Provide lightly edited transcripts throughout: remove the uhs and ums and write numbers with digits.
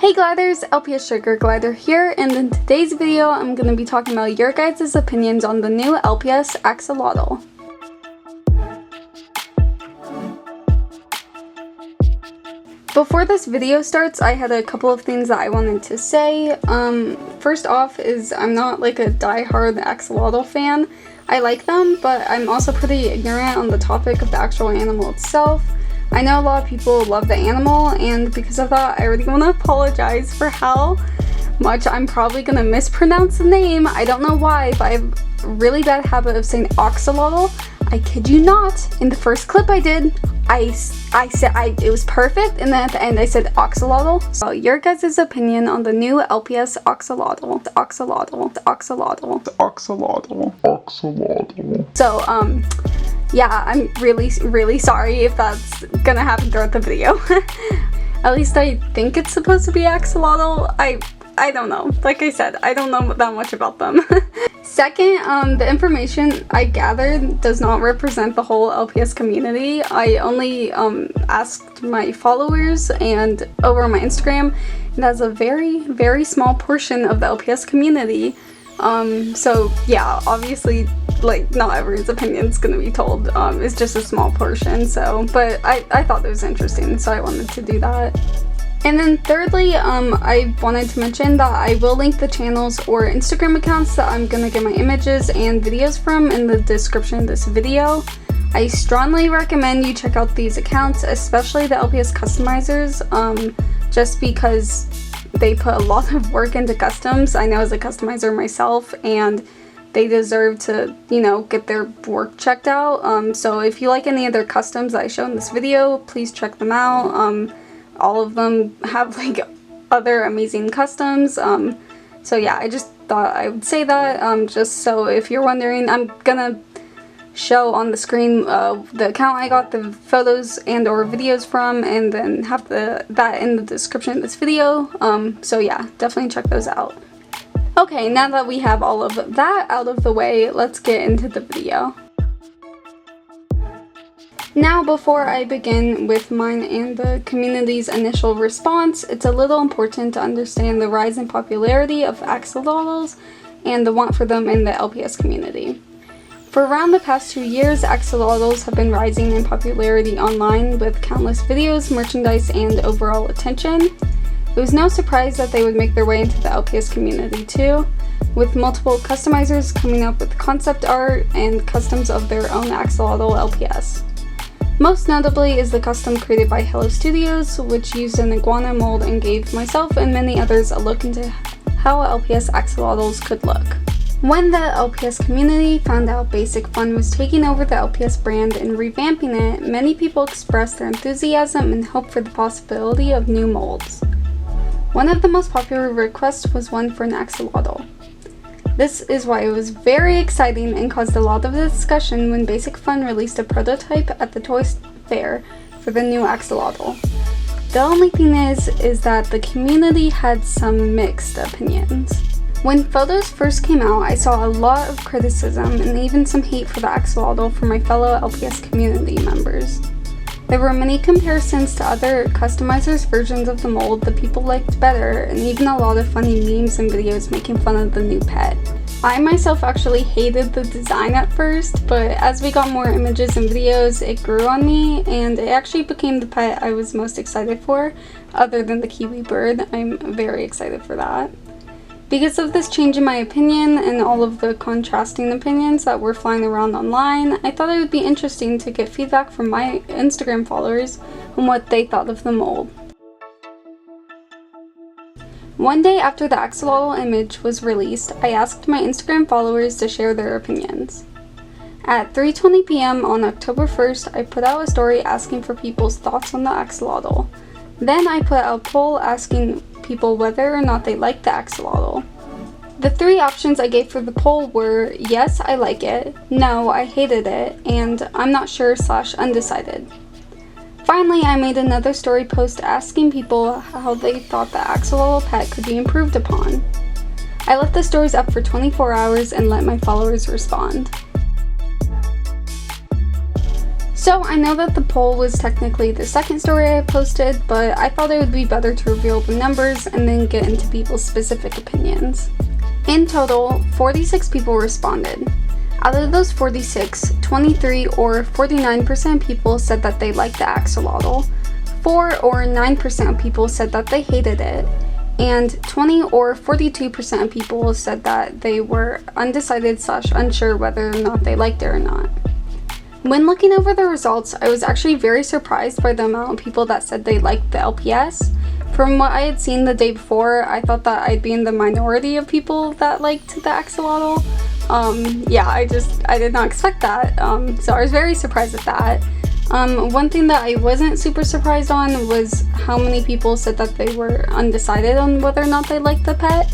Hey gliders, Lpssugarglider here, and in today's video I'm going to be talking about your guys' opinions on the new LPS Axolotl. Before this video starts, I had a couple of things that I wanted to say. First off is I'm not like a die-hard axolotl fan. I like them, but I'm also pretty ignorant on the topic of the actual animal itself. I know a lot of people love the animal, and because of that, I really want to apologize for how much I'm probably going to mispronounce the name. I don't know why, but I have a really bad habit of saying axolotl. I kid you not, in the first clip I did, I said it was perfect, and then at the end I said axolotl. So your guys' opinion on the new LPS Axolotl. So, yeah, I'm really sorry if that's gonna happen throughout the video. At least I think it's supposed to be axolotl. I don't know. Like I said, I don't know that much about them. Second, the information I gathered does not represent the whole LPS community. I only asked my followers and over my Instagram, and that's a very small portion of the LPS community. So yeah, obviously, like, not everyone's opinion is gonna be told. It's just a small portion, so, but I thought it was interesting, so I wanted to do that. And then thirdly, I wanted to mention that I will link the channels or Instagram accounts that I'm gonna get my images and videos from in the description of this video. I strongly recommend you check out these accounts, especially the LPS customizers, just because they put a lot of work into customs. I know as a customizer myself, and they deserve to, you know, get their work checked out. So if you like any of their customs that I show in this video, please check them out. All of them have like other amazing customs. So yeah, I just thought I would say that, just so if you're wondering, I'm gonna show on the screen the account I got the photos and or videos from, and then have that in the description of this video. So yeah, definitely check those out. Okay, now that we have all of that out of the way, let's get into the video. Now, before I begin with mine and the community's initial response, it's a little important to understand the rise in popularity of axolotls and the want for them in the LPS community. For around the past 2 years, axolotls have been rising in popularity online with countless videos, merchandise, and overall attention. It was no surprise that they would make their way into the LPS community too, with multiple customizers coming up with concept art and customs of their own axolotl LPS. Most notably is the custom created by Hello Studios, which used an iguana mold and gave myself and many others a look into how LPS axolotls could look. When the LPS community found out Basic Fun was taking over the LPS brand and revamping it, many people expressed their enthusiasm and hope for the possibility of new molds. One of the most popular requests was one for an axolotl. This is why it was very exciting and caused a lot of discussion when Basic Fun released a prototype at the toy fair for the new axolotl. The only thing is that the community had some mixed opinions. When photos first came out, I saw a lot of criticism and even some hate for the axolotl from my fellow LPS community members. There were many comparisons to other customizers' versions of the mold that people liked better, and even a lot of funny memes and videos making fun of the new pet. I myself actually hated the design at first, but as we got more images and videos, it grew on me, and it actually became the pet I was most excited for, other than the kiwi bird. I'm very excited for that. Because of this change in my opinion and all of the contrasting opinions that were flying around online, I thought it would be interesting to get feedback from my Instagram followers on what they thought of the mold. One day after the axolotl image was released, I asked my Instagram followers to share their opinions. At 3:20 p.m. on October 1st, I put out a story asking for people's thoughts on the axolotl. Then I put out a poll asking people whether or not they liked the axolotl. The 3 options I gave for the poll were yes, I like it, no, I hated it, and I'm not sure / undecided. Finally, I made another story post asking people how they thought the axolotl pet could be improved upon. I left the stories up for 24 hours and let my followers respond. So I know that the poll was technically the second story I posted, but I thought it would be better to reveal the numbers and then get into people's specific opinions. In total, 46 people responded. Out of those 46, 23 or 49% of people said that they liked the axolotl, 4 or 9% of people said that they hated it, and 20 or 42% of people said that they were undecided/unsure whether or not they liked it or not. When looking over the results, I was actually very surprised by the amount of people that said they liked the LPS. From what I had seen the day before, I thought that I'd be in the minority of people that liked the axolotl. Yeah, I did not expect that, so I was very surprised at that. One thing that I wasn't super surprised on was how many people said that they were undecided on whether or not they liked the pet.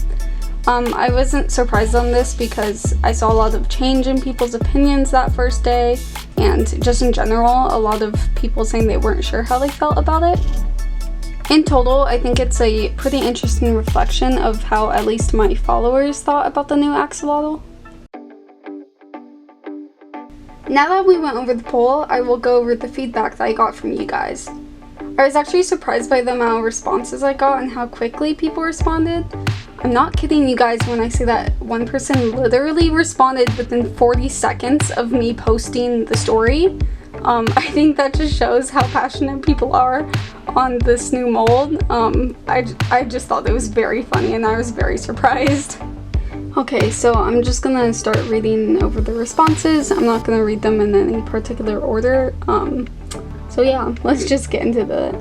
I wasn't surprised on this because I saw a lot of change in people's opinions that first day, and just in general, a lot of people saying they weren't sure how they felt about it. In total, I think it's a pretty interesting reflection of how at least my followers thought about the new axolotl. Now that we went over the poll, I will go over the feedback that I got from you guys. I was actually surprised by the amount of responses I got and how quickly people responded. I'm not kidding you guys when I say that one person literally responded within 40 seconds of me posting the story. I think that just shows how passionate people are on this new mold. I just thought it was very funny and I was very surprised. Okay, so I'm just gonna start reading over the responses. I'm not gonna read them in any particular order. So yeah, let's just get into it.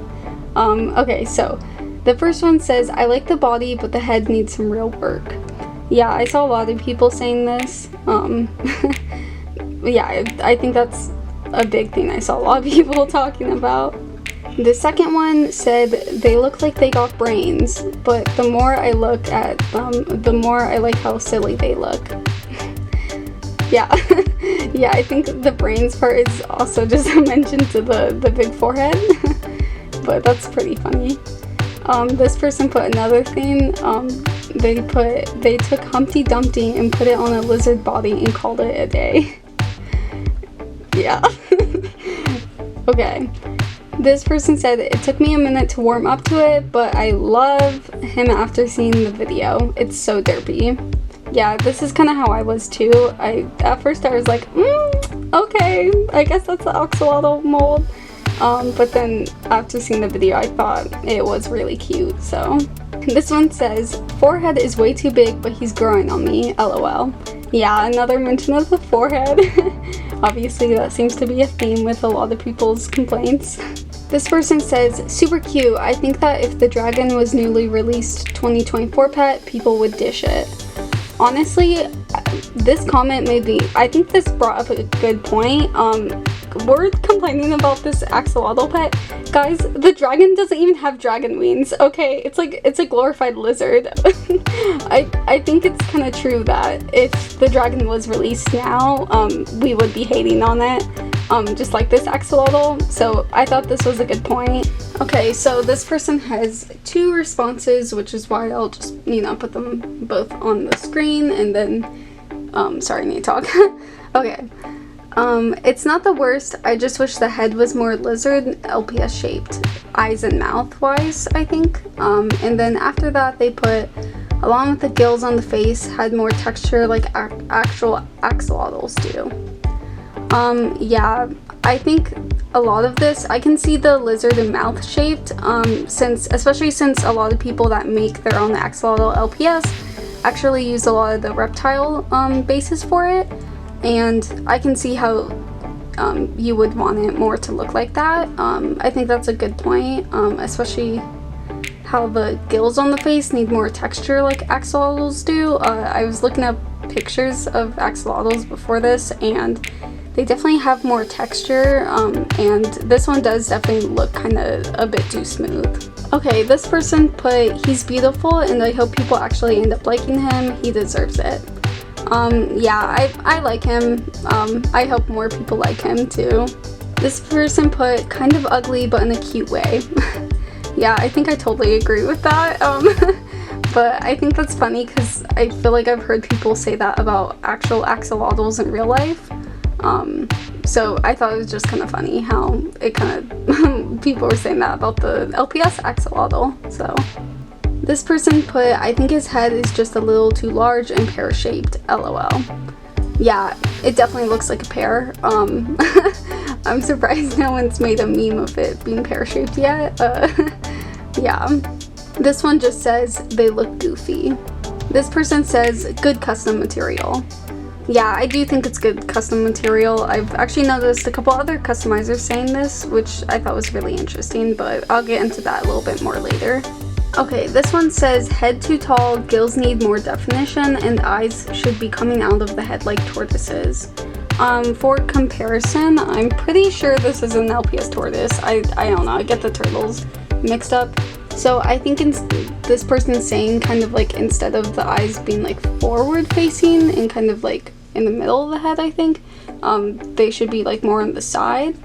Okay, so the first one says, I like the body, but the head needs some real work. Yeah, I saw a lot of people saying this. Yeah, I think that's a big thing I saw a lot of people talking about. The second one said, they look like they got brains, but the more I look at them, the more I like how silly they look. Yeah, yeah, I think the brains part is also just a mention to the big forehead, but that's pretty funny. This person put another thing, they took Humpty Dumpty and put it on a lizard body and called it a day. Yeah. Okay. This person said, it took me a minute to warm up to it, but I love him after seeing the video. It's so derpy. Yeah, this is kind of how I was too. At first I was like, okay, I guess that's the axolotl mold. But then after seeing the video, I thought it was really cute, so. This one says, forehead is way too big, but he's growing on me, lol. Yeah, another mention of the forehead. Obviously, that seems to be a theme with a lot of people's complaints. This person says, super cute. I think that if the dragon was newly released 2024 pet, people would dish it. Honestly, this comment I think this brought up a good point. We're complaining about this axolotl pet. Guys, the dragon doesn't even have dragon wings, okay? It's a glorified lizard. I think it's kind of true that if the dragon was released now, we would be hating on it, just like this axolotl. So I thought this was a good point. Okay, so this person has 2 responses, which is why I'll just, put them both on the screen and then, sorry, I need to talk. Okay. It's not the worst, I just wish the head was more lizard LPS shaped, eyes and mouth wise, I think. And then after that they put, along with the gills on the face, had more texture like actual axolotls do. Yeah, I think a lot of this, I can see the lizard and mouth shaped, especially since a lot of people that make their own axolotl LPS actually use a lot of the reptile bases for it. And I can see how you would want it more to look like that. I think that's a good point, especially how the gills on the face need more texture like axolotls do. I was looking up pictures of axolotls before this and they definitely have more texture, and this one does definitely look kind of a bit too smooth. Okay, this person put, he's beautiful and I hope people actually end up liking him. He deserves it. Yeah, I like him. I hope more people like him too. This person put, kind of ugly but in a cute way. Yeah, I think I totally agree with that. But I think that's funny because I feel like I've heard people say that about actual axolotls in real life. So I thought it was just kind of funny how it kind of people were saying that about the LPS Axolotl. So this person put, I think his head is just a little too large and pear-shaped, LOL. Yeah, it definitely looks like a pear. I'm surprised no one's made a meme of it being pear-shaped yet. Yeah. This one just says, they look goofy. This person says, good custom material. Yeah, I do think it's good custom material. I've actually noticed a couple other customizers saying this, which I thought was really interesting, but I'll get into that a little bit more later. Okay, this one says, head too tall, gills need more definition, and eyes should be coming out of the head like tortoises. For comparison, I'm pretty sure this is an LPS tortoise. I don't know, I get the turtles mixed up. So I think this person's saying kind of like instead of the eyes being like forward facing and kind of like in the middle of the head, I think, they should be like more on the side,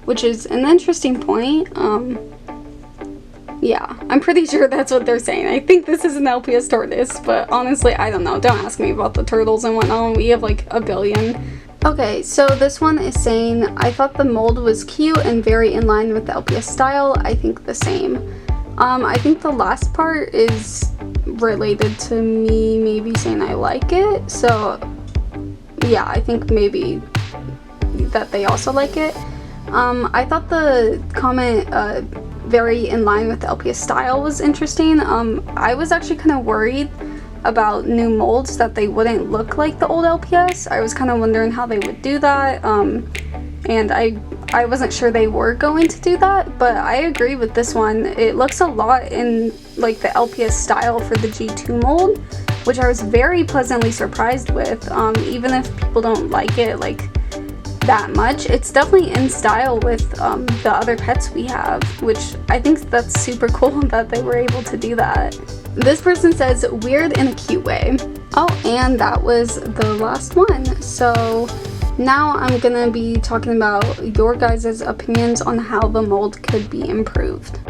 which is an interesting point. Yeah, I'm pretty sure that's what they're saying. I think this is an LPS tortoise, but honestly, I don't know. Don't ask me about the turtles and whatnot. We have like a billion. Okay, so this one is saying, I thought the mold was cute and very in line with the LPS style. I think the same. I think the last part is related to me maybe saying I like it. So yeah, I think maybe that they also like it. I thought the comment, very in line with the LPS style was interesting. I was actually kind of worried about new molds that they wouldn't look like the old LPS. I was kind of wondering how they would do that, and I wasn't sure they were going to do that, but I agree with this one. It looks a lot in like the LPS style for the G2 mold, which I was very pleasantly surprised with. Even if people don't like it like that much, it's definitely in style with the other pets we have, which I think that's super cool that they were able to do that. This person says, weird in a cute way. Oh, and that was the last one. So now I'm gonna be talking about your guys' opinions on how the mold could be improved.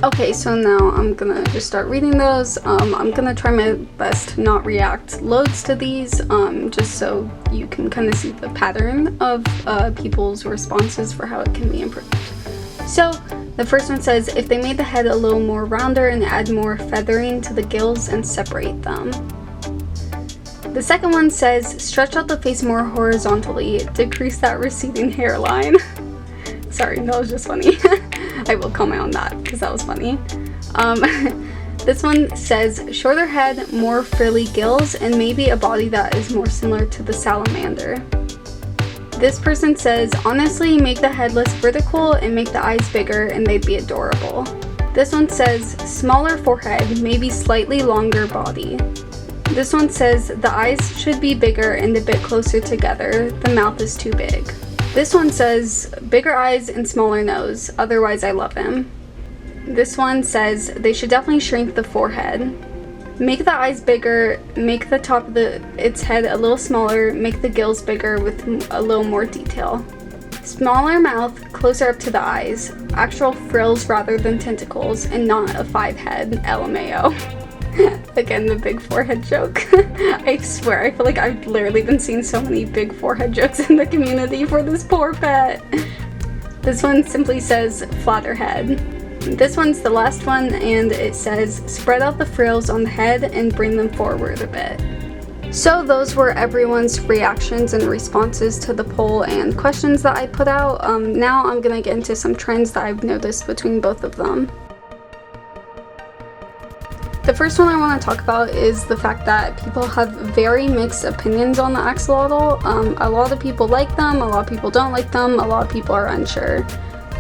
Okay, so now I'm gonna just start reading those. I'm gonna try my best to not react loads to these, just so you can kind of see the pattern of people's responses for how it can be improved. So the first one says, if they made the head a little more rounder and add more feathering to the gills and separate them. The second one says, stretch out the face more horizontally, decrease that receding hairline. Sorry, that was just funny. I will comment on that because that was funny. This one says, shorter head, more frilly gills, and maybe a body that is more similar to the salamander. This person says, honestly, make the head less vertical and make the eyes bigger and they'd be adorable. This one says, smaller forehead, maybe slightly longer body. This one says, the eyes should be bigger and a bit closer together, the mouth is too big. This one says, bigger eyes and smaller nose, otherwise I love him. This one says, they should definitely shrink the forehead. Make the eyes bigger, make the top of its head a little smaller, make the gills bigger with a little more detail. Smaller mouth, closer up to the eyes, actual frills rather than tentacles, and not a 5-head, LMAO. Again, the big forehead joke. I swear, I feel like I've literally been seeing so many big forehead jokes in the community for this poor pet. This one simply says, flatter head. This one's the last one, and it says, spread out the frills on the head and bring them forward a bit. So those were everyone's reactions and responses to the poll and questions that I put out. Now I'm gonna get into some trends that I've noticed between both of them. The first one I want to talk about is the fact that people have very mixed opinions on the axolotl. A lot of people like them, a lot of people don't like them, a lot of people are unsure.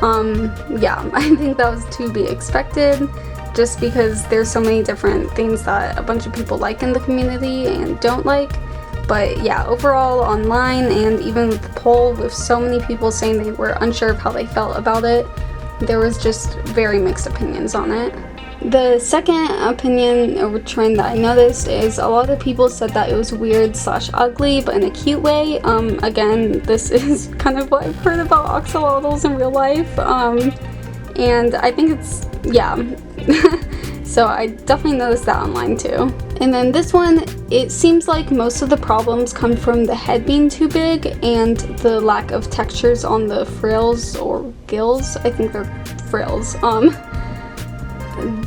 Yeah, I think that was to be expected, just because there's so many different things that a bunch of people like in the community and don't like. But yeah, overall online and even with the poll, with so many people saying they were unsure of how they felt about it, there was just very mixed opinions on it. The second opinion or trend that I noticed is a lot of people said that it was weird/ugly, but in a cute way. Again, this is kind of what I've heard about axolotls in real life, and I think it's, yeah. So I definitely noticed that online too. And then this one, it seems like most of the problems come from the head being too big and the lack of textures on the frills or gills. I think they're frills.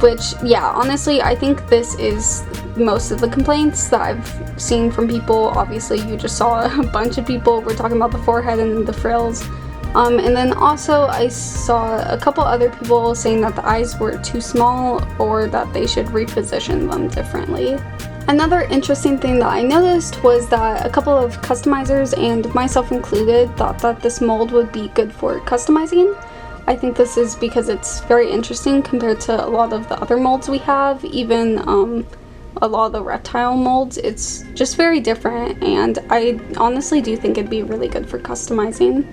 Which, yeah, honestly, I think this is most of the complaints that I've seen from people. Obviously, you just saw a bunch of people were talking about the forehead and the frills. And then also I saw a couple other people saying that the eyes were too small or that they should reposition them differently. Another interesting thing that I noticed was that a couple of customizers, and myself included, thought that this mold would be good for customizing. I think this is because it's very interesting compared to a lot of the other molds we have, even a lot of the reptile molds. It's just very different, and I honestly do think it'd be really good for customizing.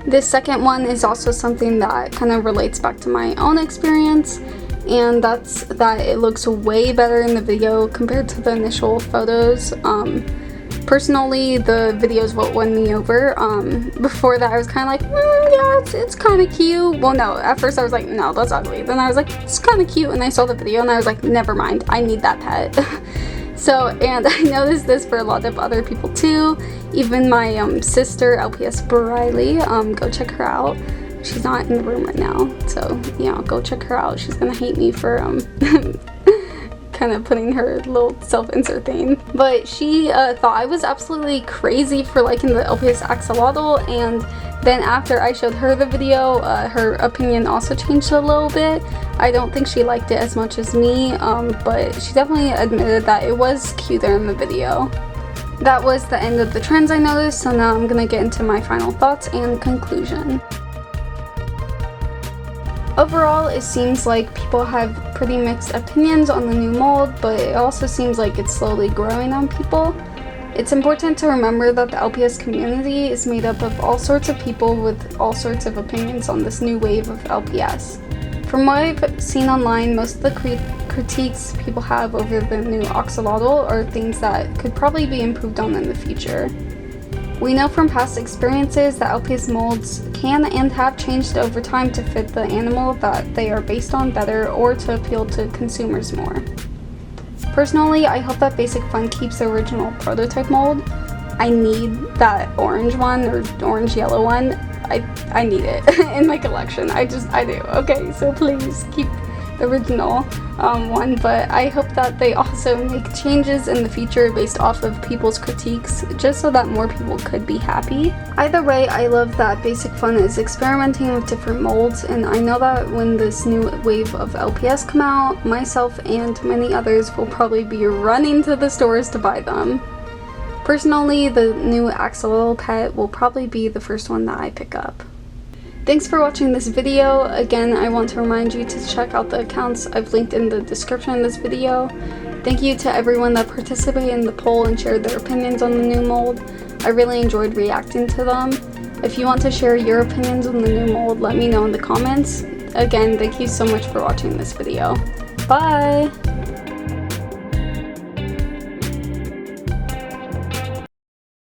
This second one is also something that kind of relates back to my own experience, and that's that it looks way better in the video compared to the initial photos. Personally, the videos what won me over. Before that I was kind of like, yeah, it's kind of cute. Well, no, at first I was like, no, that's ugly. Then I was like, it's kind of cute, and I saw the video and I was like, never mind, I need that pet. So, and I noticed this for a lot of other people too. Even my sister, LPS Axolotl, go check her out. She's not in the room right now, so yeah, go check her out. She's gonna hate me for kind of putting her little self-insert thing. But she thought I was absolutely crazy for liking the LPS Axolotl, and then after I showed her the video, her opinion also changed a little bit. I don't think she liked it as much as me, but she definitely admitted that it was cuter in the video. That was the end of the trends I noticed, so now I'm gonna get into my final thoughts and conclusion. Overall, it seems like people have pretty mixed opinions on the new mold, but it also seems like it's slowly growing on people. It's important to remember that the LPS community is made up of all sorts of people with all sorts of opinions on this new wave of LPS. From what I've seen online, most of the critiques people have over the new axolotl are things that could probably be improved on in the future. We know from past experiences that LPS molds can and have changed over time to fit the animal that they are based on better or to appeal to consumers more. Personally, I hope that Basic Fun keeps the original prototype mold. I need that orange one or orange yellow one. I need it in my collection. I do. Okay, so please keep the original one, but I hope that they also make changes in the future based off of people's critiques, just so that more people could be happy. Either way, I love that Basic Fun is experimenting with different molds, and I know that when this new wave of LPS come out, myself and many others will probably be running to the stores to buy them. Personally, the new axolotl pet will probably be the first one that I pick up. Thanks for watching this video. Again, I want to remind you to check out the accounts I've linked in the description of this video. Thank you to everyone that participated in the poll and shared their opinions on the new mold. I really enjoyed reacting to them. If you want to share your opinions on the new mold, let me know in the comments. Again, thank you so much for watching this video. Bye!